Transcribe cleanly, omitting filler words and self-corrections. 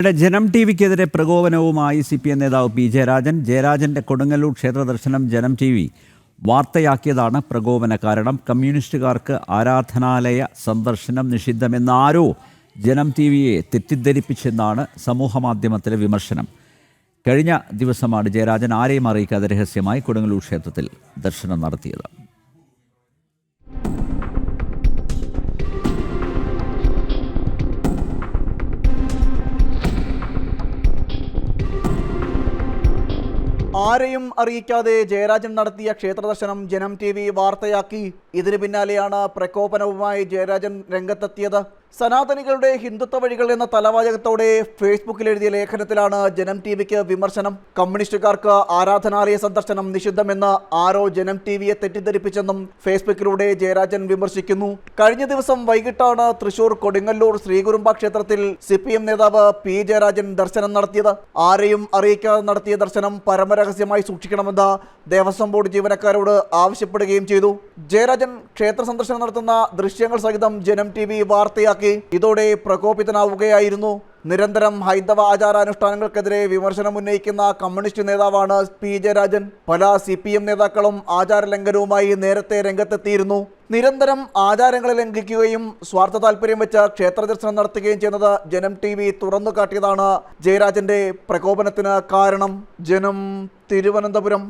ഇവിടെ ജനം T വിക്കെതിരെ പ്രകോപനവുമായി CPM നേതാവ് P. ജയരാജൻ. ജയരാജന്റെ കൊടുങ്ങല്ലൂർ ക്ഷേത്ര ദർശനം ജനം TV വാർത്തയാക്കിയതാണ് പ്രകോപന കാരണം. കമ്മ്യൂണിസ്റ്റുകാർക്ക് ആരാധനാലയ സന്ദർശനം നിഷിദ്ധമെന്നാരോ ജനം TVയെ തെറ്റിദ്ധരിപ്പിച്ചെന്നാണ് സമൂഹമാധ്യമത്തിലെ വിമർശനം. കഴിഞ്ഞ ദിവസമാണ് ജയരാജൻ ആരെയും അറിയിക്കാതെ രഹസ്യമായി കൊടുങ്ങല്ലൂർ ക്ഷേത്രത്തിൽ ദർശനം നടത്തിയത്. ആരെയും അറിയിക്കാതെ ജയരാജൻ നടത്തിയ ക്ഷേത്രദർശനം ജനം TV വാർത്തയാക്കി. ഇതിന് പിന്നാലെയാണ് പ്രകോപനവുമായി ജയരാജൻ രംഗത്തെത്തിയത്. സനാതനികളുടെ ഹിന്ദുത്വ വഴികൾ എന്ന തലവാചകത്തോടെ ഫേസ്ബുക്കിൽ എഴുതിയ ലേഖനത്തിലാണ് ജനം TVക്ക് വിമർശനം. കമ്മ്യൂണിസ്റ്റുകാർക്ക് ആരാധനാലയ സന്ദർശനം നിഷിദ്ധമെന്ന് ആരോ ജനം TVയെ തെറ്റിദ്ധരിപ്പിച്ചെന്നും ഫേസ്ബുക്കിലൂടെ ജയരാജൻ വിമർശിക്കുന്നു. കഴിഞ്ഞ ദിവസം വൈകിട്ടാണ് തൃശൂർ കൊടുങ്ങല്ലൂർ ശ്രീകുരുംബ ക്ഷേത്രത്തിൽ CPM നേതാവ് P. ജയരാജൻ ദർശനം നടത്തിയത്. ആരെയും അറിയിക്കാതെ നടത്തിയ ദർശനം പരമരഹസ്യമായി സൂക്ഷിക്കണമെന്ന് ദേവസ്വം ബോർഡ് ജീവനക്കാരോട് ആവശ്യപ്പെടുകയും ചെയ്തു. ജയരാജൻ ക്ഷേത്ര സന്ദർശനം നടത്തുന്ന ദൃശ്യങ്ങൾ സഹിതം ജനം TV വാർത്തയാക്കി. ഇതോടെ പ്രകോപിതനാവുകയായിരുന്നു. നിരന്തരം ഹൈന്ദവ ആചാരാനുഷ്ഠാനങ്ങൾക്കെതിരെ വിമർശനം ഉന്നയിക്കുന്ന കമ്മ്യൂണിസ്റ്റ് നേതാവാണ് P. ജയരാജൻ. പല CPM നേതാക്കളും ആചാരലംഘനവുമായി നേരത്തെ രംഗത്തെത്തിയിരുന്നു. നിരന്തരം ആചാരങ്ങളെ ലംഘിക്കുകയും സ്വാർത്ഥ താല്പര്യം വെച്ച് ക്ഷേത്ര ദർശനം നടത്തുകയും ചെയ്യുന്നത് ജനം TV തുറന്നു കാട്ടിയതാണ് ജയരാജന്റെ പ്രകോപനത്തിന് കാരണം. ജനം, തിരുവനന്തപുരം.